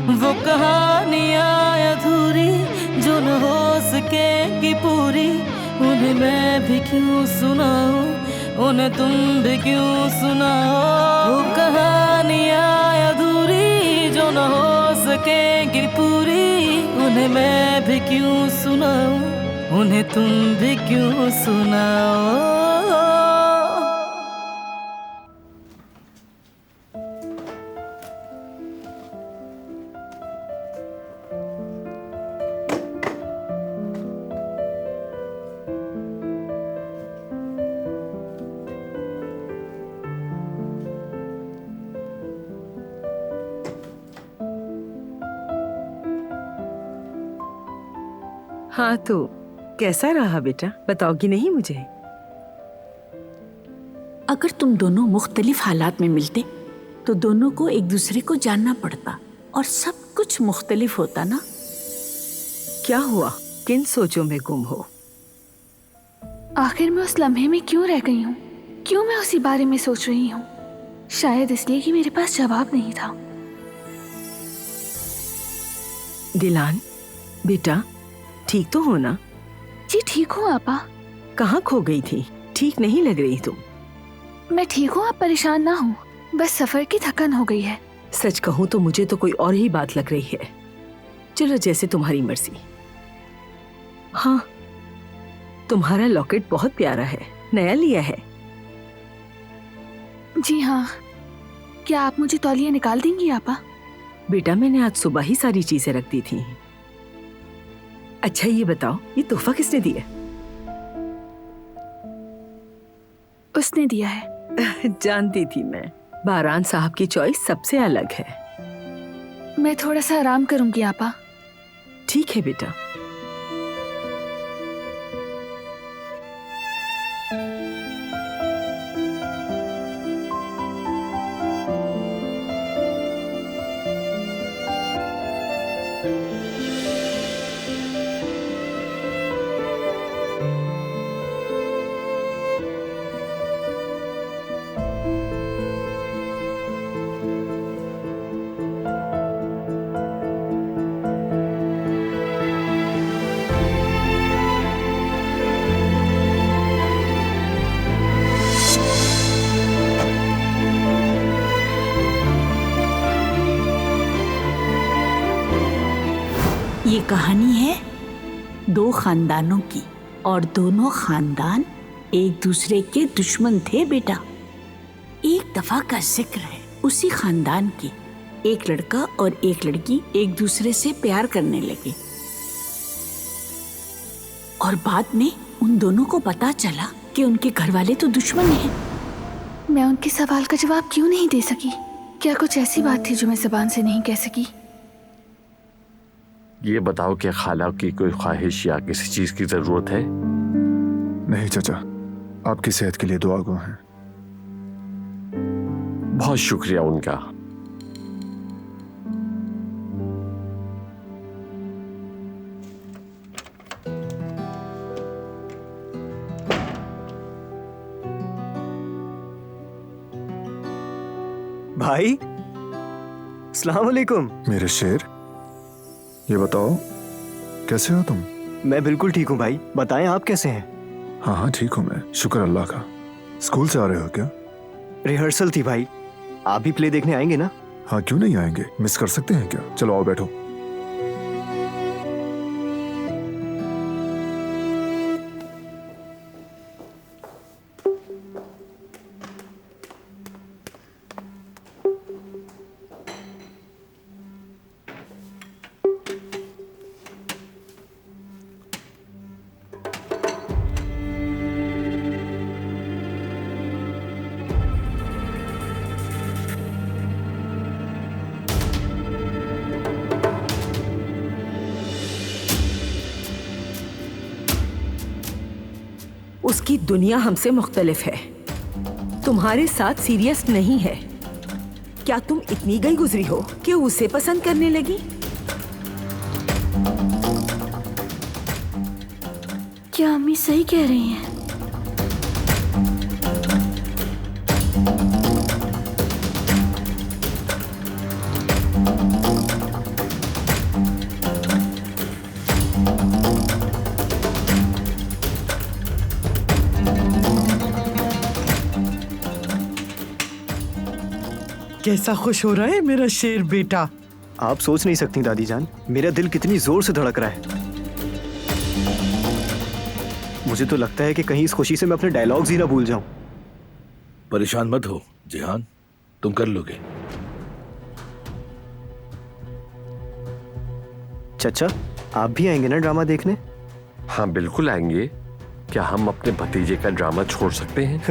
वो कहानियाँ अधूरी जो न हो सकेगी पूरी, उन्हें मैं भी क्यों सुनाऊं, उन्हें तुम भी क्यों सुनाओ। वो कहानियाँ अधूरी जो न हो सकेगी पूरी, उन्हें मैं भी क्यों सुनाऊं, उन्हें तुम भी क्यों सुनाओ। हाँ तो कैसा रहा बेटा, बताओगी नहीं मुझे? अगर तुम दोनों मुख्तलिफ हालात में मिलते तो दोनों को एक दूसरे को जानना पड़ता और सब कुछ मुख्तलिफ होता ना। क्या हुआ, किन सोचों में गुम हो? आखिर मैं उस लम्हे में क्यों रह गई हूँ? क्यों मैं उसी बारे में सोच रही हूँ? शायद इसलिए कि मेरे पास जवाब नहीं था। दिलान बेटा, ठीक तो हो ना? जी ठीक हूँ आपा। कहाँ खो गई थी? ठीक नहीं लग रही तुम। मैं ठीक हूँ, आप परेशान ना हो, बस सफर की थकान हो गई है। सच कहूँ तो मुझे तो कोई और ही बात लग रही है। चलो जैसे तुम्हारी मर्जी। हाँ, तुम्हारा लॉकेट बहुत प्यारा है, नया लिया है? जी हाँ। क्या आप मुझे तौलिया निकाल देंगी आपा? बेटा मैंने आज सुबह ही सारी चीजें रख दी थी। अच्छा ये बताओ, ये तोहफा किसने दिया? उसने दिया है। जानती थी मैं, बारान साहब की चॉइस सबसे अलग है। मैं थोड़ा सा आराम करूंगी आपा। ठीक है बेटा। ये कहानी है दो खानदानों की और दोनों खानदान एक दूसरे के दुश्मन थे बेटा। एक दफा का जिक्र है उसी खानदान की। एक लड़का और एक लड़की एक दूसरे से प्यार करने लगे और बाद में उन दोनों को पता चला कि उनके घर वाले तो दुश्मन हैं। मैं उनके सवाल का जवाब क्यों नहीं दे सकी? क्या कुछ ऐसी बात थी जो मैं ज़बान से नहीं कह सकी? ये बताओ कि खाला की कोई ख्वाहिश या किसी चीज की जरूरत है? नहीं चाचा, आपकी सेहत के लिए दुआ गो हैं। बहुत शुक्रिया उनका। भाई अस्सलाम वालेकुम। मेरे शेर, ये बताओ कैसे हो तुम? मैं बिल्कुल ठीक हूँ भाई, बताएं आप कैसे हैं? हाँ हाँ ठीक हूँ मैं, शुक्र अल्लाह का। स्कूल से आ रहे हो क्या? रिहर्सल थी भाई। आप भी प्ले देखने आएंगे ना? हाँ क्यों नहीं आएंगे, मिस कर सकते हैं क्या? चलो आओ बैठो। उसकी दुनिया हमसे मुख्तलिफ है, तुम्हारे साथ सीरियस नहीं है। क्या तुम इतनी गई गुजरी हो कि उसे पसंद करने लगी? क्या अम्मी सही कह रही हैं? कैसा खुश हो रहा है मेरा शेर बेटा। आप सोच नहीं सकती दादी जान, मेरा दिल कितनी जोर से धड़क रहा है। मुझे तो लगता है कि कहीं इस खुशी से मैं अपने डायलॉग्स ही ना भूल जाऊं। परेशान मत हो जिहान, तुम कर लोगे। चचा, आप भी आएंगे ना ड्रामा देखने? हाँ बिल्कुल आएंगे। क्या हम अपने भतीजे का ड्रामा छोड़ सकते हैं?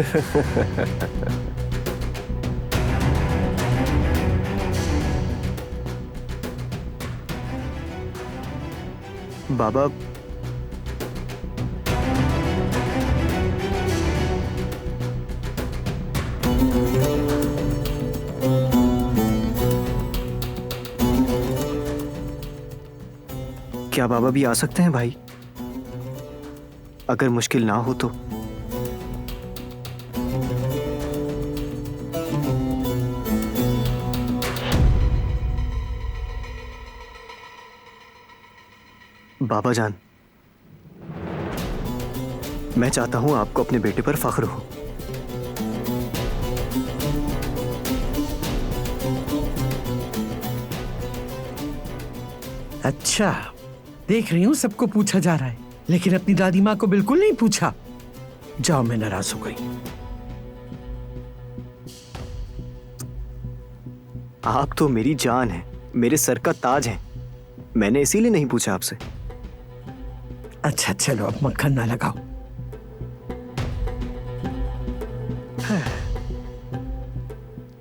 बाबा, क्या बाबा भी आ सकते हैं भाई? अगर मुश्किल ना हो तो। बाबा जान, मैं चाहता हूं आपको अपने बेटे पर फख्र हो। अच्छा, देख रही हूँ सबको पूछा जा रहा है, लेकिन अपनी दादी माँ को बिल्कुल नहीं पूछा। जाओ, मैं नाराज हो गई। आप तो मेरी जान है, मेरे सर का ताज है। मैंने इसीलिए नहीं पूछा आपसे। अच्छा चलो, अब मक्खन ना लगाओ।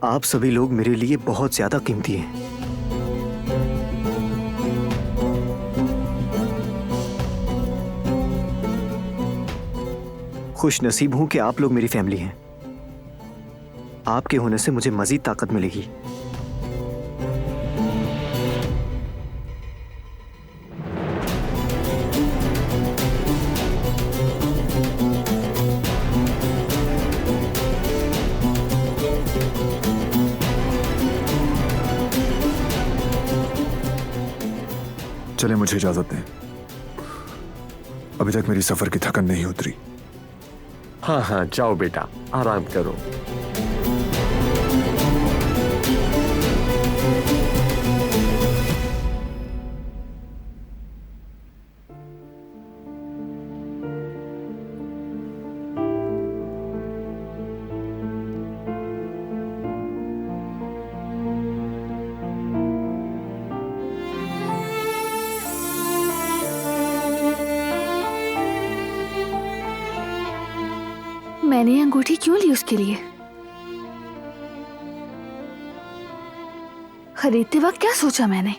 आप सभी लोग मेरे लिए बहुत ज्यादा कीमती हैं। खुश नसीब हूं कि आप लोग मेरी फैमिली हैं। आपके होने से मुझे मजीद ताकत मिलेगी। चले, मुझे इजाजत दें। अभी तक मेरी सफर की थकन नहीं उतरी। हाँ हाँ जाओ बेटा, आराम करो। मैंने ये अंगूठी क्यों ली उसके लिए? खरीदते वक्त क्या सोचा मैंने?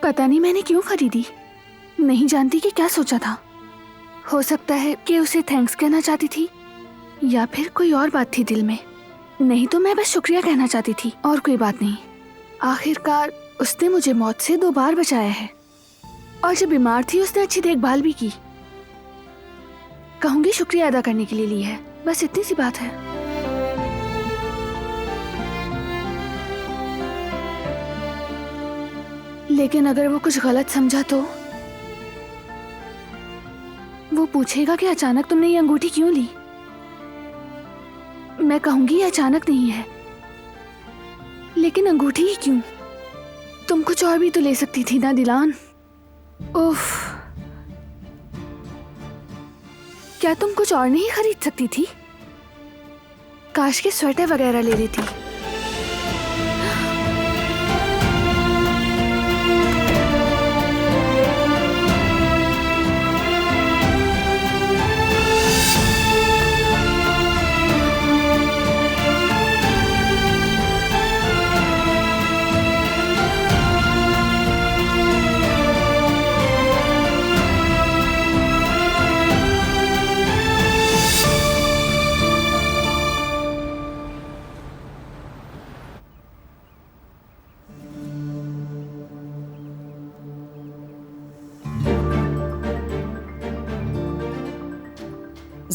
पता नहीं मैंने क्यों खरीदी। नहीं जानती कि क्या सोचा था। हो सकता है कि उसे थैंक्स कहना चाहती थी, या फिर कोई और बात थी दिल में। नहीं तो मैं बस शुक्रिया कहना चाहती थी, और कोई बात नहीं। आखिरकार उसने मुझे मौत से 2 बार बचाया है, और जब बीमार थी उसने अच्छी देखभाल भी की। कहूंगी शुक्रिया अदा करने के लिए ली है, बस इतनी सी बात है। लेकिन अगर वो कुछ गलत समझा तो वो पूछेगा कि अचानक तुमने ये अंगूठी क्यों ली। मैं कहूंगी ये अचानक नहीं है, लेकिन अंगूठी ही क्यों? तुम कुछ और भी तो ले सकती थी ना दिलान। उफ, क्या तुम कुछ और नहीं खरीद सकती थी? काश के स्वेटर वगैरह ले लेती।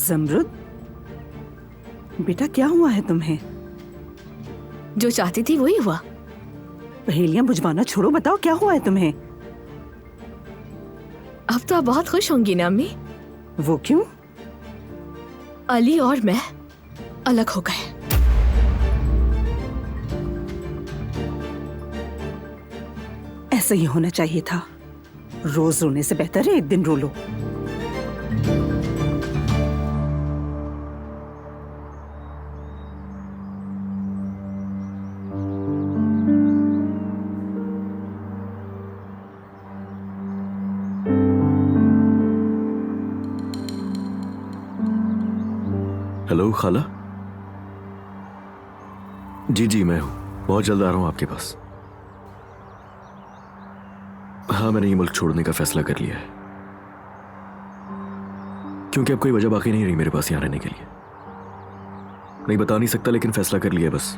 जमरुद, बेटा क्या हुआ है तुम्हें? जो चाहती थी वही हुआ। पहेलियां बुझवाना छोड़ो, बताओ क्या हुआ है तुम्हें? अब तो आप बहुत खुश होंगी ना अम्मी। वो क्यों? अली और मैं अलग हो गए। ऐसा ही होना चाहिए था। रोज रोने से बेहतर है एक दिन रो लो। हेलो खाला। जी मैं हूं, बहुत जल्द आ रहा हूं आपके पास। हाँ, मैंने ये मुल्क छोड़ने का फैसला कर लिया है, क्योंकि अब कोई वजह बाकी नहीं रही मेरे पास यहाँ रहने के लिए। नहीं बता नहीं सकता, लेकिन फैसला कर लिया बस।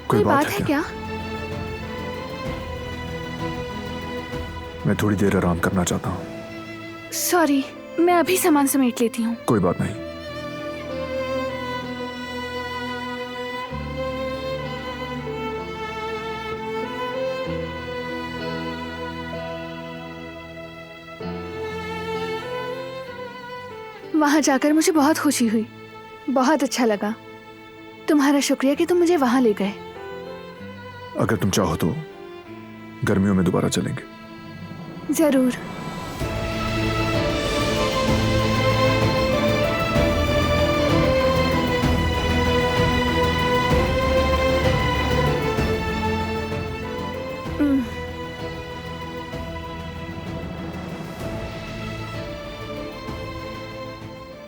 कोई बात है क्या? मैं थोड़ी देर आराम करना चाहता हूँ। सॉरी, मैं अभी सामान समेट लेती हूँ। कोई बात नहीं। वहां जाकर मुझे बहुत खुशी हुई, बहुत अच्छा लगा। तुम्हारा शुक्रिया कि तुम मुझे वहां ले गए। अगर तुम चाहो तो गर्मियों में दोबारा चलेंगे। जरूर।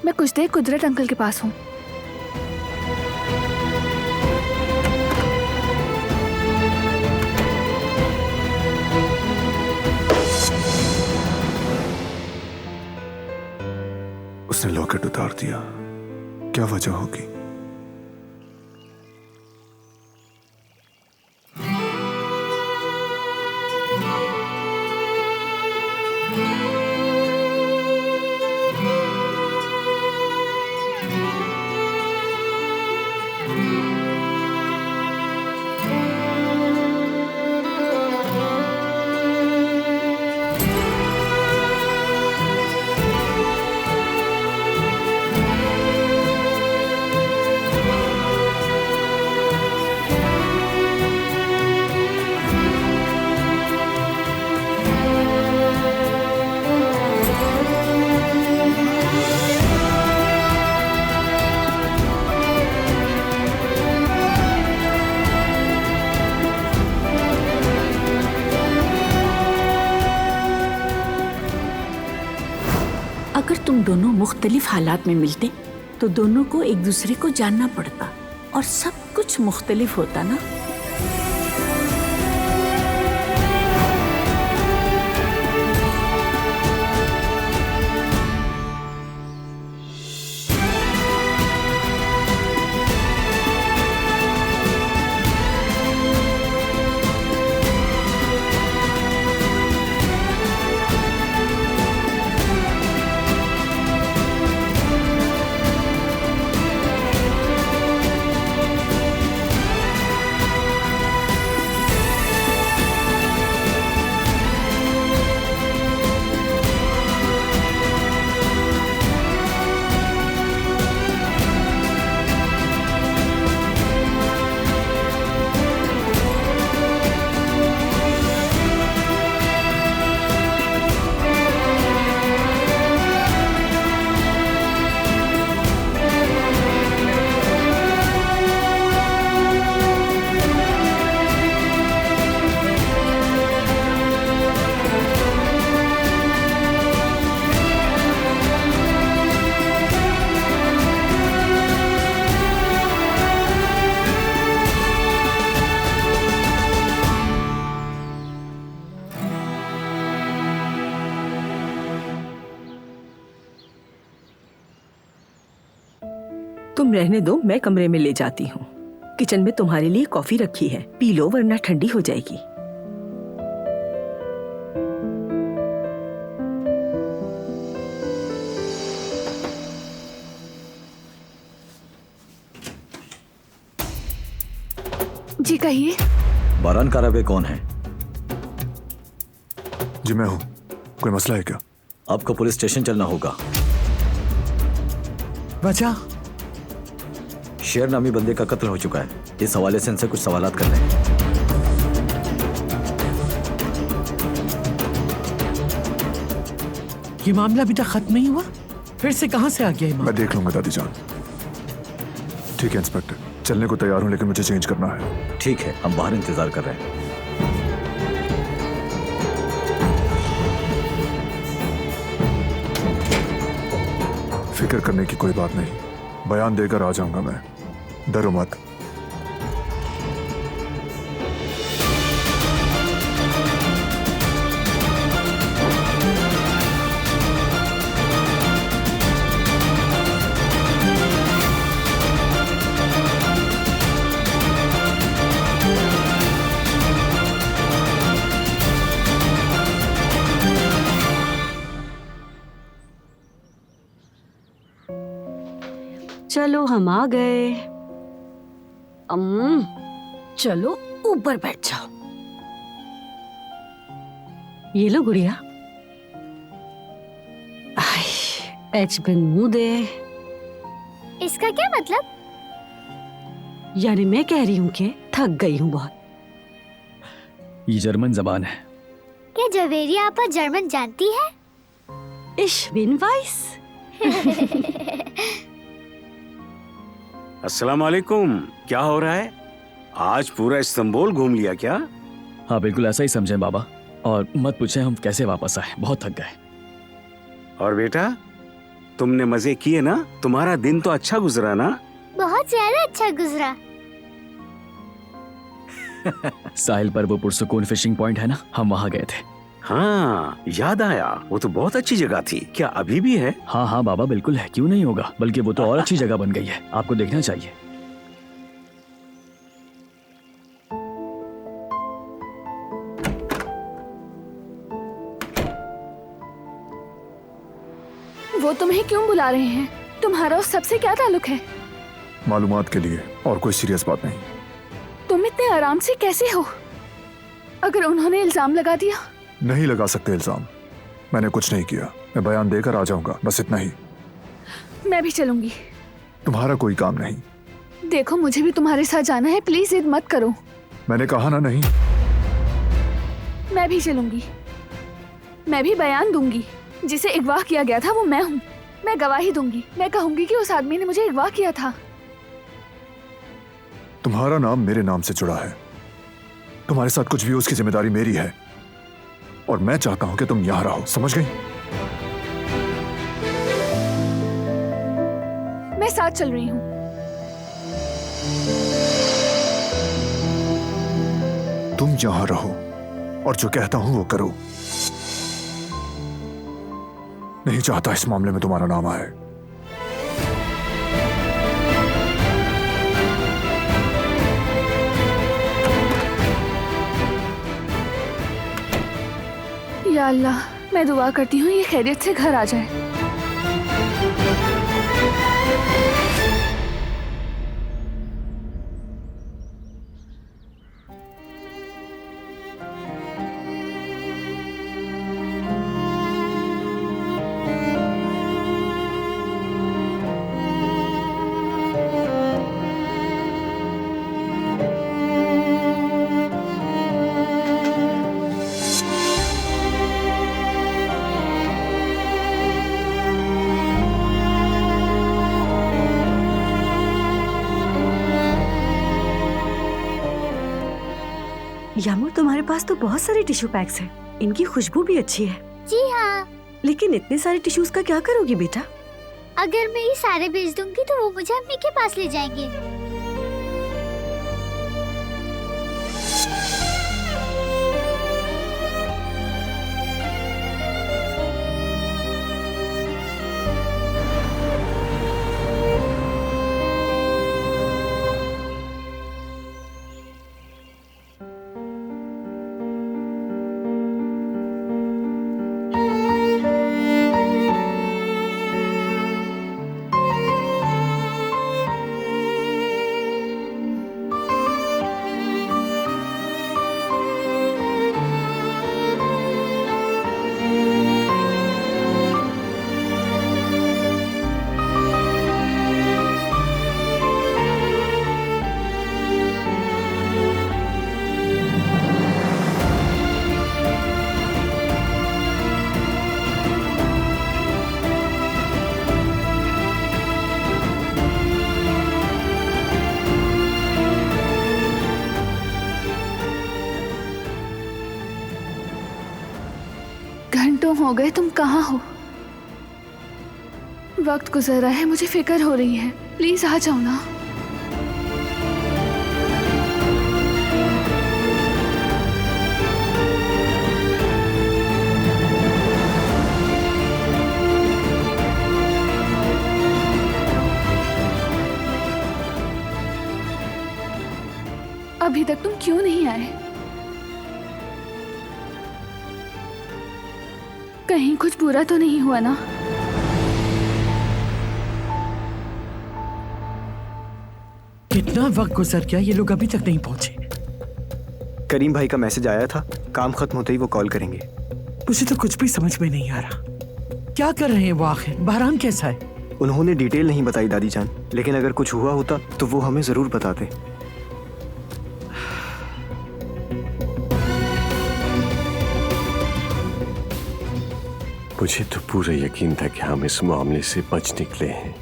मैं कुछ देर कुदरत अंकल के पास हूँ। उसने लॉकेट उतार दिया, क्या वजह होगी? अगर तुम दोनों मुख्तलिफ हालात में मिलते तो दोनों को एक दूसरे को जानना पड़ता और सब कुछ मुख्तलिफ होता ना। तुम रहने दो, मैं कमरे में ले जाती हूँ। किचन में तुम्हारे लिए कॉफी रखी है, पी लो वरना ठंडी हो जाएगी। जी कहिए। बारान कारावे कौन है? जी मैं हूँ। कोई मसला है क्या? आपको पुलिस स्टेशन चलना होगा। वजह? शेर नामी बंदे का कत्ल हो चुका है। इस हवाले से इनसे कुछ सवालात करने हैं। ये मामला अभी तक खत्म नहीं हुआ, फिर से कहां से आ गया ये मामला? मैं देख लूंगा दादी जान। ठीक है इंस्पेक्टर, चलने को तैयार हूँ लेकिन मुझे चेंज करना है। ठीक है, हम बाहर इंतजार कर रहे हैं। फिक्र करने की कोई बात नहीं, बयान देकर आ जाऊंगा मैं, डरो मत। चलो हम आ गए। चलो ऊपर बैठ जाओ। ये लो गुड़िया। एच बिन मुंह दे। इसका क्या मतलब? यानी मैं कह रही हूँ कि थक गई हूँ बहुत। ये जर्मन जबान है। क्या जवेरी आपा जर्मन जानती है? इश बिन वाइस। अस्सलाम वालेकुम। क्या हो रहा है? आज पूरा इस्तांबुल घूम लिया क्या? हाँ बिल्कुल ऐसा ही समझे बाबा, और मत पूछे हम कैसे वापस आए, बहुत थक गए। और बेटा तुमने मजे किए ना? तुम्हारा दिन तो अच्छा गुजरा ना? बहुत ज्यादा अच्छा गुजरा। साहिल पर वो पुरसुकून फिशिंग पॉइंट है ना, हम वहाँ गए थे। हाँ याद आया, वो तो बहुत अच्छी जगह थी। क्या अभी भी है? हाँ हाँ बाबा बिल्कुल है, क्यों नहीं होगा, बल्कि वो तो और अच्छी जगह बन गई है, आपको देखना चाहिए। वो तुम्हें क्यों बुला रहे हैं? तुम्हारा उस सबसे क्या ताल्लुक है? मालूमात के लिए, और कोई सीरियस बात नहीं। तुम इतने आराम से कैसे हो? अगर उन्होंने इल्जाम लगा दिया? नहीं लगा सकते इल्जाम, मैंने कुछ नहीं किया। मैं बयान देकर आ जाऊंगा, बस इतना ही। मैं भी चलूंगी। तुम्हारा कोई काम नहीं। देखो मुझे भी तुम्हारे साथ जाना है, प्लीज जिद मत करो। मैंने कहा ना नहीं। मैं भी चलूंगी। मैं भी बयान दूंगी। जिसे अगवा किया गया था वो मैं हूँ। मैं गवाही दूंगी। मैं कहूंगी कि उस आदमी ने मुझे अगवा किया था। तुम्हारा नाम मेरे नाम से जुड़ा है। तुम्हारे साथ कुछ भी, उसकी जिम्मेदारी मेरी है, और मैं चाहता हूं कि तुम यहां रहो, समझ गई? मैं साथ चल रही हूँ। तुम जहां रहो और जो कहता हूं वो करो। नहीं चाहता इस मामले में तुम्हारा नाम आए। या अल्लाह, मैं दुआ करती हूँ ये खैरियत से घर आ जाए। यामूर, तुम्हारे पास तो बहुत सारे टिश्यू पैक्स हैं। इनकी खुशबू भी अच्छी है। जी हाँ। लेकिन इतने सारे टिश्यूज का क्या करोगी बेटा? अगर मैं ये सारे बेच दूंगी तो वो मुझे अम्मी के पास ले जाएंगे। घंटों हो गए, तुम कहाँ हो? वक्त गुजर रहा है, मुझे फिक्र हो रही है। प्लीज आ जाओ ना। अभी तक तुम क्यों नहीं आए? कहीं कुछ बुरा तो नहीं हुआ ना? कितना वक्त गुजर गया, ये लोग अभी तक नहीं पहुंचे। करीम भाई का मैसेज आया था, काम खत्म होते ही वो कॉल करेंगे। मुझे तो कुछ भी समझ में नहीं आ रहा। क्या कर रहे हैं वो आखिर? बहरान कैसा है? उन्होंने डिटेल नहीं बताई दादी जान, लेकिन अगर कुछ हुआ होता तो वो हमें जरूर बताते। मुझे तो पूरा यकीन था कि हम इस मामले से बच निकले हैं,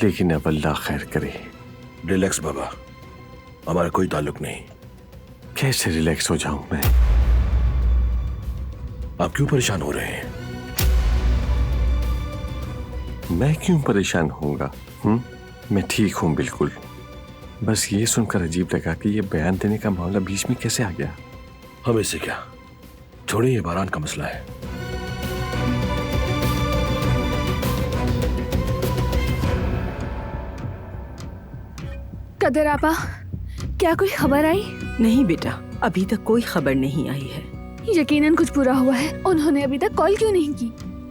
लेकिन अब अल्लाह खैर करे। रिलैक्स बाबा, हमारा कोई ताल्लुक नहीं। कैसे रिलैक्स हो जाऊं मैं? आप क्यों परेशान हो रहे हैं? मैं क्यों परेशान होऊंगा? मैं ठीक हूं बिल्कुल। बस ये सुनकर अजीब लगा कि ये बयान देने का मामला बीच में कैसे आ गया। हमें से क्या, छोड़िए, ये बहरान का मसला है। कदर आपा, क्या कोई खबर आई? नहीं बेटा, अभी तक कोई खबर नहीं आई है। यकीनन कुछ बुरा हुआ है। उन्होंने अभी तक कॉल क्यों नहीं की?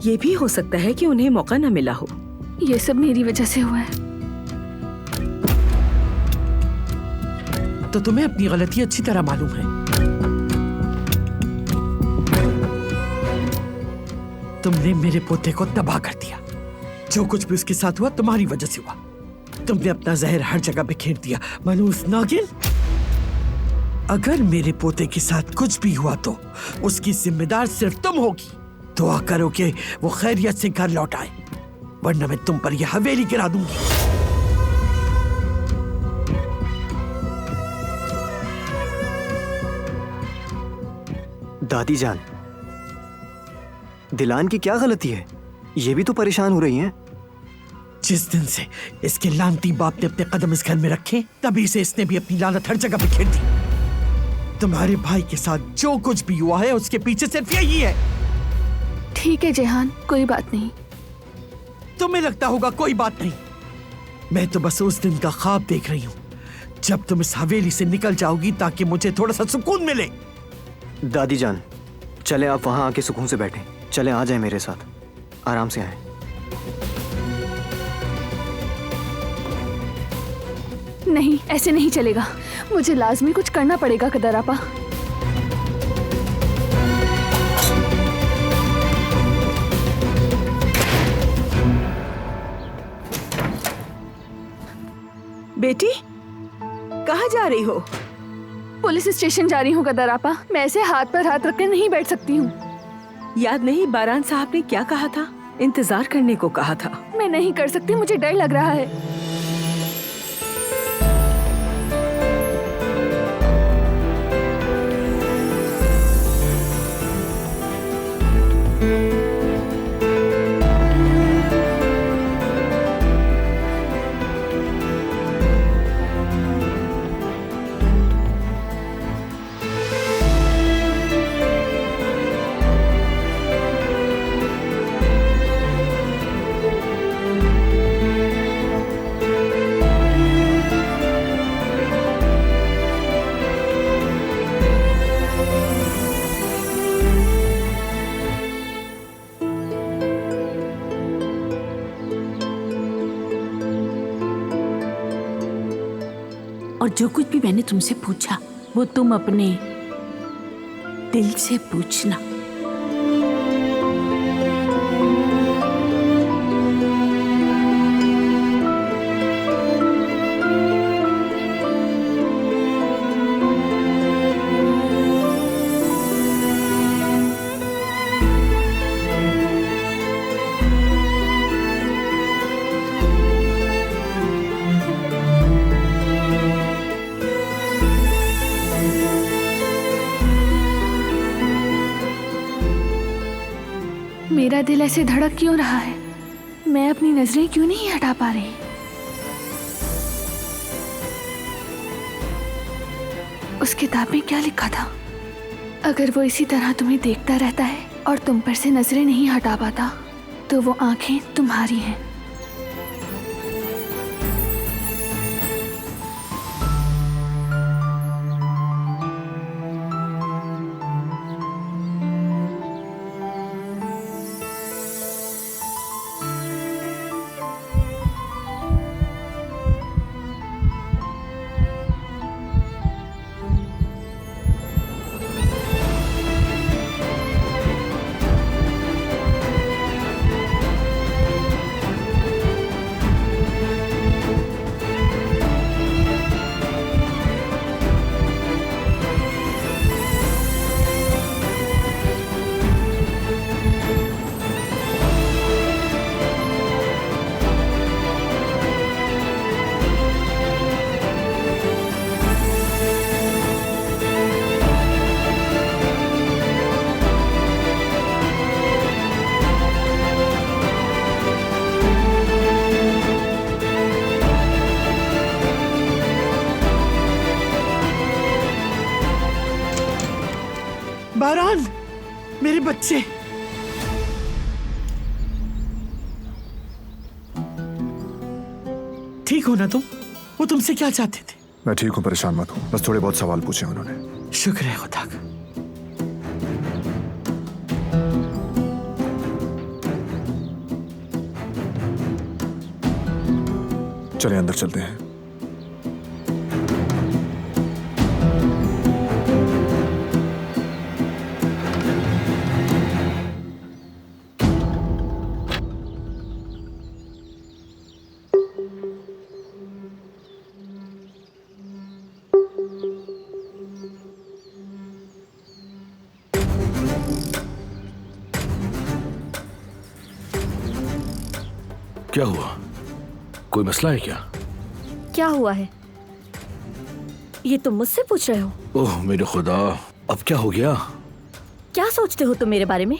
ये भी हो सकता है कि उन्हें मौका न मिला हो। ये सब मेरी वजह से हुआ है। तो तुम्हें अपनी गलती अच्छी तरह मालूम है। तुमने मेरे पोते को तबाह कर दिया। जो कुछ भी उसके साथ हुआ तुम्हारी वजह से हुआ। तुमने अपना जहर हर जगह बिखेर दिया। मनूस नागिन, अगर मेरे पोते के साथ कुछ भी हुआ तो उसकी जिम्मेदार सिर्फ तुम होगी। दुआ करो कि वो खैरियत से घर लौट आए, वरना मैं तुम पर यह हवेली गिरा दूंगी। दादी जान, दिलान की क्या गलती है? ये भी तो परेशान हो रही हैं। जिस दिन से इसके लानती बाप ने अपने कदम इस घर में रखे, तभी से इसने भी अपनी लानत हर जगह बिखेर दी। तुम्हारे भाई के साथ जो कुछ भी हुआ है उसके पीछे सिर्फ यही है। ठीक है जेहान, कोई बात नहीं। तुम्हें लगता होगा कोई बात नहीं, मैं तो बस उस दिन का ख्वाब देख रही हूँ जब तुम इस हवेली से निकल जाओगी, ताकि मुझे थोड़ा सा सुकून मिले। दादी जान, चले आप वहां आके सुकून से बैठे। चले आ जाए मेरे साथ, आराम से आए। नहीं, ऐसे नहीं चलेगा। मुझे लाजमी कुछ करना पड़ेगा कदर आपा। बेटी, कहाँ जा रही हो? पुलिस स्टेशन जा रही हूँ कदर आपा। मैं ऐसे हाथ पर हाथ रखकर नहीं बैठ सकती हूँ। याद नहीं बारान साहब ने क्या कहा था? इंतजार करने को कहा था। मैं नहीं कर सकती, मुझे डर लग रहा है। और जो कुछ भी मैंने तुमसे पूछा वो तुम अपने दिल से पूछना। मेरा दिल ऐसे धड़क क्यों रहा है? मैं अपनी नजरें क्यों नहीं हटा पा रही? उस किताब में क्या लिखा था? अगर वो इसी तरह तुम्हें देखता रहता है और तुम पर से नजरें नहीं हटा पाता, तो वो आंखें तुम्हारी हैं। बारान, मेरे बच्चे। ठीक हो ना तुम? वो तुमसे क्या चाहते थे? मैं ठीक हूँ, परेशान मत हूँ। बस थोड़े बहुत सवाल पूछे उन्होंने। शुक्र है खुदा का। चले अंदर चलते हैं। क्या हुआ? कोई मसला है क्या? क्या हुआ है ये तुम मुझसे पूछ रहे हो? ओह मेरे खुदा, अब क्या हो गया? क्या सोचते हो तुम मेरे बारे में?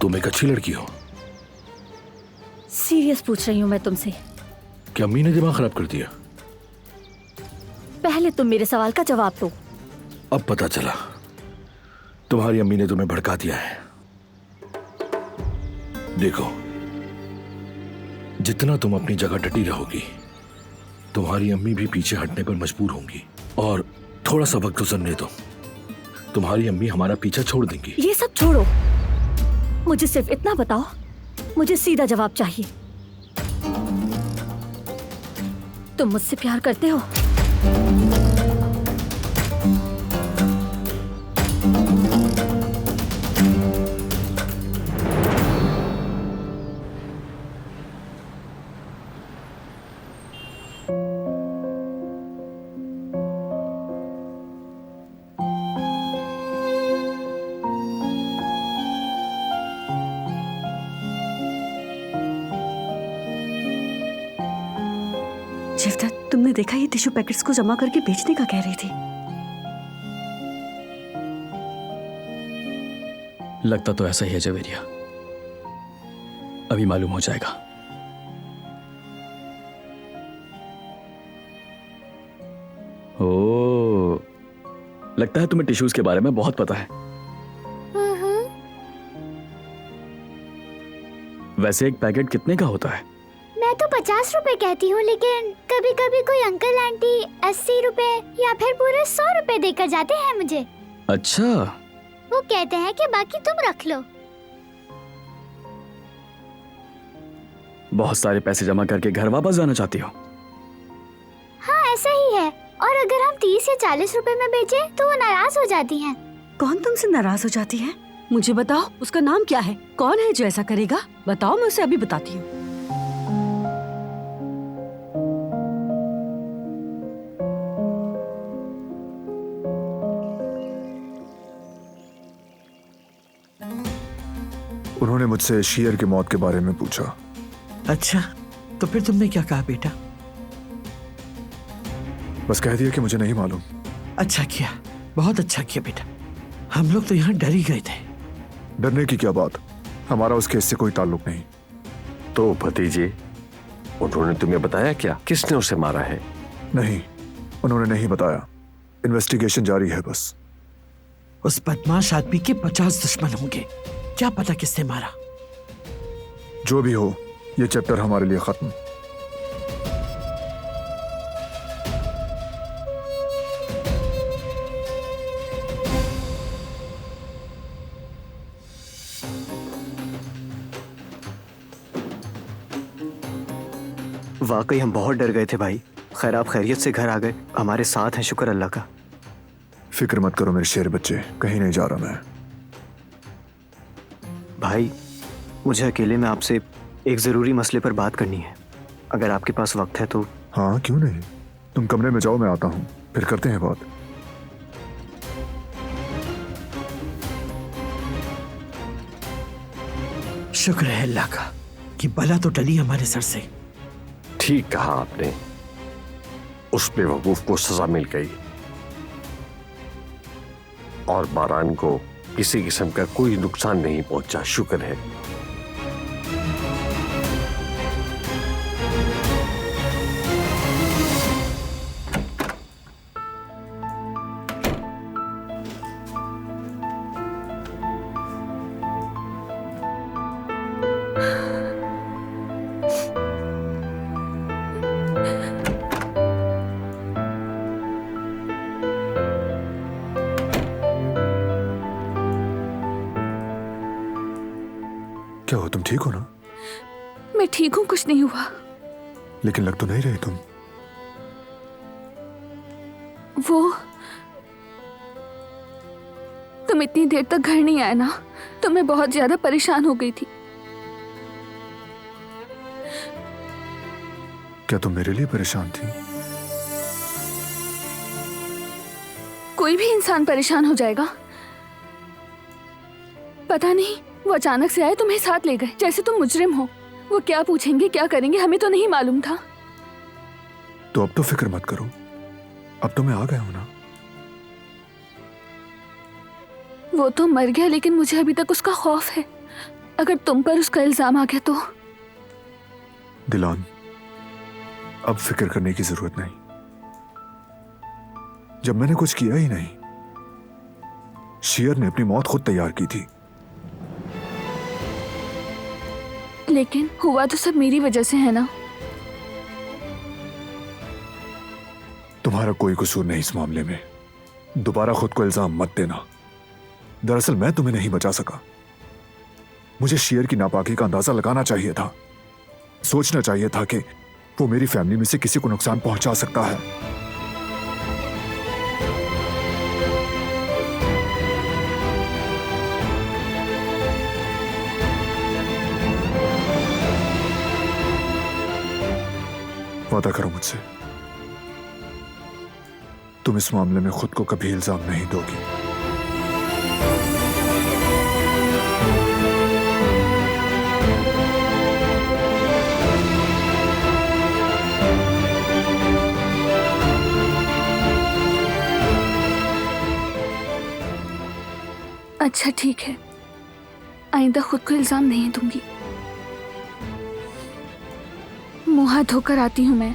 तुम एक अच्छी लड़की हो। सीरियस पूछ रही हूँ मैं तुमसे। क्या अम्मी ने दिमाग खराब कर दिया? पहले तुम मेरे सवाल का जवाब दो। अब पता चला तुम्हारी अम्मी ने तुम्हें भड़का दिया है। देखो, जितना तुम अपनी जगह डटी रहोगी, तुम्हारी अम्मी भी पीछे हटने पर मजबूर होंगी। और थोड़ा सा वक्त गुजरने दो, तुम्हारी अम्मी हमारा पीछा छोड़ देंगी। ये सब छोड़ो, मुझे सिर्फ इतना बताओ, मुझे सीधा जवाब चाहिए। तुम मुझसे प्यार करते हो? शिवदत्त, तुमने देखा ये टिश्यू पैकेट्स को जमा करके बेचने का कह रही थी। लगता तो ऐसा ही है जवेरिया, अभी मालूम हो जाएगा। ओ, लगता है तुम्हें टिश्यूज के बारे में बहुत पता है। वैसे एक पैकेट कितने का होता है? मैं तो 50 रुपए कहती हूँ, लेकिन कभी कभी कोई अंकल आंटी 80 रुपए या फिर पूरे 100 रुपए देकर जाते हैं मुझे। अच्छा, वो कहते हैं कि बाकी तुम रख लो। बहुत सारे पैसे जमा करके घर वापस जाना चाहती हो? हाँ, ऐसा ही है। और अगर हम 30 या 40 रुपए में बेचे तो वो नाराज हो जाती हैं। कौन तुमसे नाराज हो जाती है? मुझे बताओ, उसका नाम क्या है? कौन है जो ऐसा करेगा? बताओ, मैं उसे अभी बताती हूँ। उन्होंने मुझसे शेर की मौत के बारे में पूछा। अच्छा, तो फिर तुमने क्या कहा बेटा? बस कह दिया कि मुझे नहीं मालूम। अच्छा किया, बहुत अच्छा किया बेटा। हम लोग तो यहाँ डर ही गए थे। डरने की क्या बात, हमारा उस केस से कोई ताल्लुक नहीं। तो भतीजे, उन्होंने तुम्हें बताया क्या किसने उसे मारा है? नहीं, उन्होंने नहीं बताया। इन्वेस्टिगेशन जारी है बस। उस बदमाश आदमी के 50 दुश्मन होंगे, क्या पता किसने मारा। जो भी हो, ये चैप्टर हमारे लिए खत्म। वाकई हम बहुत डर गए थे भाई। खैर आप खैरियत से घर आ गए, हमारे साथ हैं, शुक्र अल्लाह का। फिक्र मत करो मेरे शेर बच्चे, कहीं नहीं जा रहा मैं। भाई, मुझे अकेले में आपसे एक जरूरी मसले पर बात करनी है, अगर आपके पास वक्त है तो। हाँ, क्यों नहीं। तुम कमरे में जाओ, मैं आता हूँ, फिर करते हैं बात। शुक्र है अल्लाह का कि बला तो टली हमारे सर से। ठीक कहा आपने, उस बेवकूफ को सजा मिल गई और बारान को किसी किस्म का कोई नुकसान नहीं पहुंचा। शुक्र है। क्या हो, तुम ठीक हो ना? मैं ठीक हूँ, कुछ नहीं हुआ। लेकिन लग तो नहीं रही तुम। वो तुम इतनी देर तक घर नहीं आए ना, तो मैं बहुत ज्यादा परेशान हो गई थी। क्या तुम मेरे लिए परेशान थी? कोई भी इंसान परेशान हो जाएगा। पता नहीं, वो अचानक से आए, तुम्हें साथ ले गए जैसे तुम मुजरिम हो। वो क्या पूछेंगे, क्या करेंगे, हमें तो नहीं मालूम था। तो अब तो फिक्र मत करो, अब तो मैं आ गया हूं ना। वो तो मर गया, लेकिन मुझे अभी तक उसका खौफ है। अगर तुम पर उसका इल्जाम आ गया तो दिलान, अब फिक्र करने की जरूरत नहीं। जब मैंने कुछ किया ही नहीं, शेर ने अपनी मौत खुद तैयार की थी। लेकिन हुआ तो सब मेरी वजह से है ना। तुम्हारा कोई कसूर नहीं इस मामले में। दोबारा खुद को इल्जाम मत देना। दरअसल मैं तुम्हें नहीं बचा सका। मुझे शेर की नापाकी का अंदाजा लगाना चाहिए था। सोचना चाहिए था कि वो मेरी फैमिली में से किसी को नुकसान पहुंचा सकता है। वादा करो मुझसे, तुम इस मामले में खुद को कभी इल्जाम नहीं दोगी। अच्छा ठीक है, आइंदा खुद को इल्जाम नहीं दूंगी। मुंह हाथ धोकर आती हूं मैं।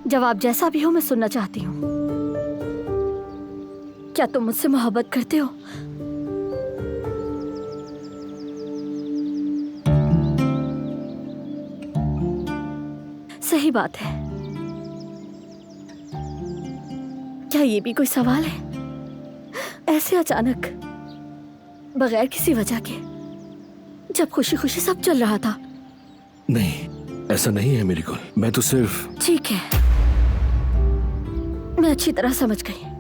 जवाब जैसा भी हो मैं सुनना चाहती हूँ। क्या तुम मुझसे मोहब्बत करते हो? सही बात है। क्या ये भी कोई सवाल है? ऐसे अचानक, बगैर किसी वजह के, जब खुशी खुशी सब चल रहा था। नहीं, ऐसा नहीं है मेरी कुल। मैं तो सिर्फ... ठीक है, मैं अच्छी तरह समझ गई।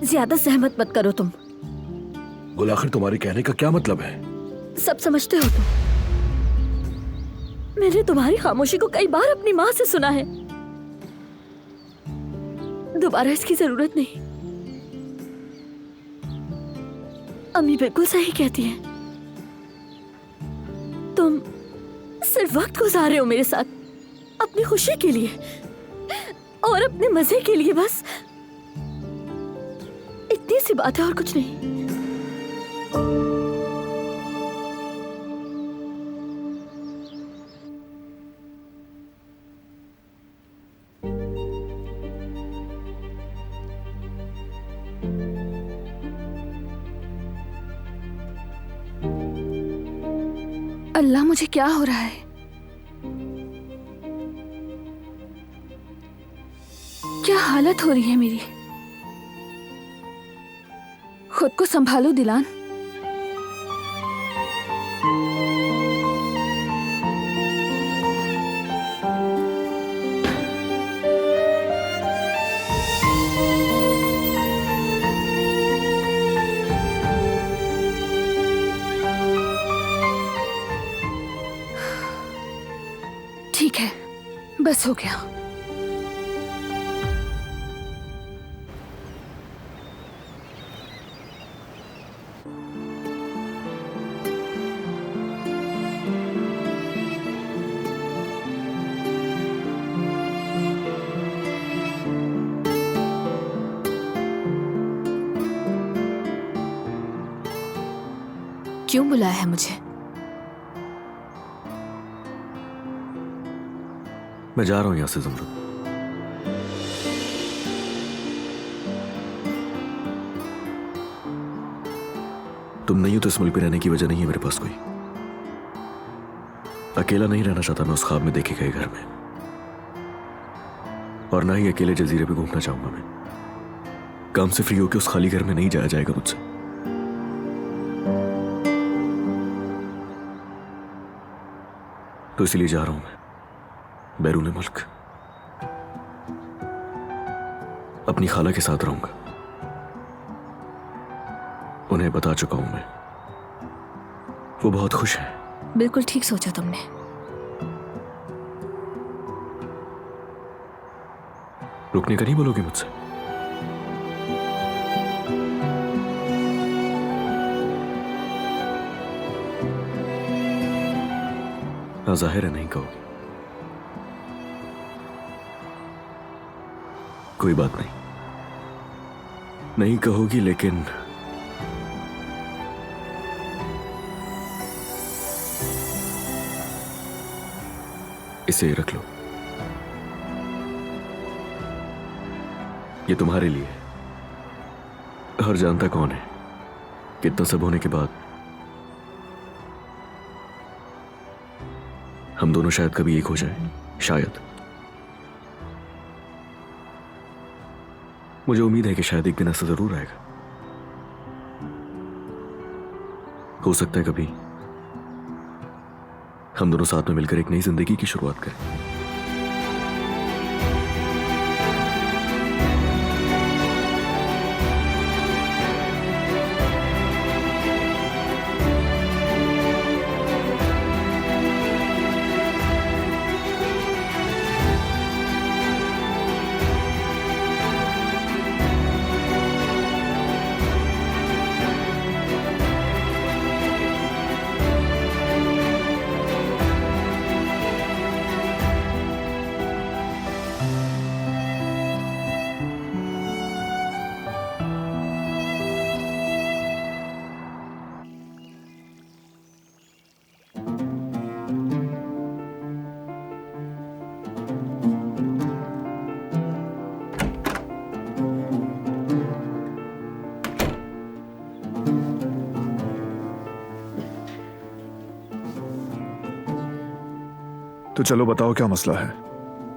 ज्यादा सहमत मत करो तुम। गुल, आखिर तुम्हारे कहने का क्या मतलब है? सब समझते हो तुम। मैंने तुम्हारी खामोशी को कई बार अपनी माँ से सुना है। दोबारा इसकी जरूरत नहीं। अम्मी बिल्कुल सही कहती है। तुम सिर्फ वक्त गुजार रहे हो मेरे साथ, अपनी खुशी के लिए और अपने मजे के लिए। बस इतनी सी बात है और कुछ नहीं। अल्लाह, मुझे क्या हो रहा है? क्या हालत हो रही है मेरी? खुद को संभालो दिलान। ठीक है, बस हो गया। क्यों बुलाया है मुझे? मैं जा रहा हूं यहां से ज़मरुद। तुम नहीं हो तो इस मुल्क में रहने की वजह नहीं है मेरे पास कोई। अकेला नहीं रहना चाहता मैं उस ख्वाब में देखे गए घर में, और ना ही अकेले जजीरे पे घूमना चाहूंगा मैं। काम से फ्री होकर उस खाली घर में नहीं जाया जाएगा मुझसे। तो इसलिए जा रहा हूं मैं बैरून मुल्क। अपनी खाला के साथ रहूंगा। उन्हें बता चुका हूं मैं, वो बहुत खुश है। बिल्कुल ठीक सोचा तुमने। रुकने का नहीं बोलोगे मुझसे? हाँ जाहिर है नहीं कहोगी। कोई बात नहीं, नहीं कहोगी, लेकिन इसे रख लो, ये तुम्हारे लिए है। हर जानता कौन है, कितना सब होने के बाद हम दोनों शायद कभी एक हो जाए, शायद। मुझे उम्मीद है कि शायद एक दिन ऐसा जरूर आएगा। हो सकता है कभी हम दोनों साथ में मिलकर एक नई जिंदगी की शुरुआत करें। तो चलो बताओ क्या मसला है,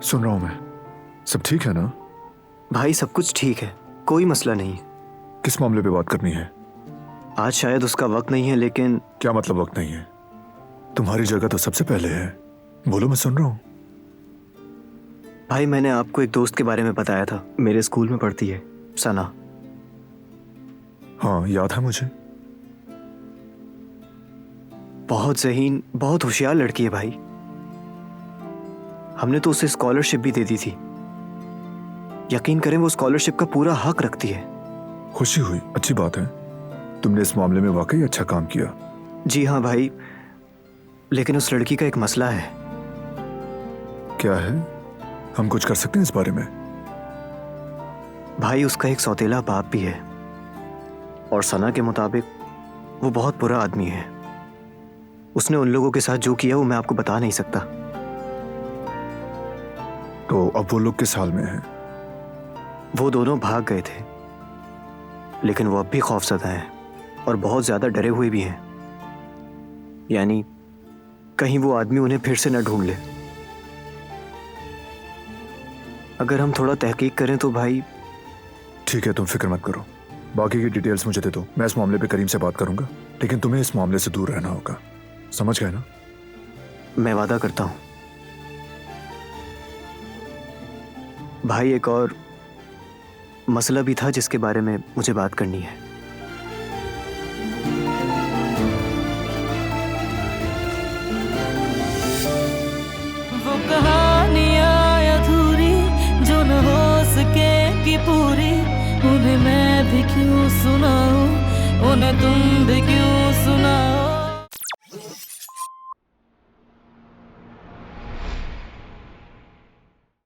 सुन रहा हूं मैं। सब ठीक है ना? भाई सब कुछ ठीक है, कोई मसला नहीं। किस मामले पे बात करनी है? आज शायद उसका वक्त नहीं है, लेकिन क्या मतलब वक्त नहीं है? तुम्हारी जगह तो सबसे पहले है, बोलो मैं सुन रहा हूं। भाई मैंने आपको एक दोस्त के बारे में बताया था, मेरे स्कूल में पढ़ती है, सना। हाँ याद है मुझे। बहुत ज़हीन, बहुत होशियार लड़की है भाई। हमने तो उसे स्कॉलरशिप भी दे दी थी। यकीन करें वो स्कॉलरशिप का पूरा हक रखती है। खुशी हुई, अच्छी बात है। तुमने इस मामले में वाकई अच्छा काम किया। जी हाँ भाई, लेकिन उस लड़की का एक मसला है। क्या है? हम कुछ कर सकते हैं इस बारे में? भाई उसका एक सौतेला बाप भी है, और सना के मुताबिक वो बहुत बुरा आदमी है। उसने उन लोगों के साथ जो किया वो मैं आपको बता नहीं सकता। तो अब वो लोग किस हाल में हैं? वो दोनों भाग गए थे, लेकिन वो अब भी खौफजदा हैं और बहुत ज्यादा डरे हुए भी हैं। यानी कहीं वो आदमी उन्हें फिर से न ढूंढ ले। अगर हम थोड़ा तहकीक करें तो भाई। ठीक है, तुम फिक्र मत करो, बाकी की डिटेल्स मुझे दे दो। मैं इस मामले पे करीम से बात करूंगा, लेकिन तुम्हें इस मामले से दूर रहना होगा, समझ गए ना? मैं वादा करता हूं। भाई एक और मसला भी था जिसके बारे में मुझे बात करनी है। वो कहानियाँ अधूरी जो न हो सके कि पूरी, उन्हें मैं भी क्यों सुनाऊं, उन्हें तुम भी क्यों सुनाओ।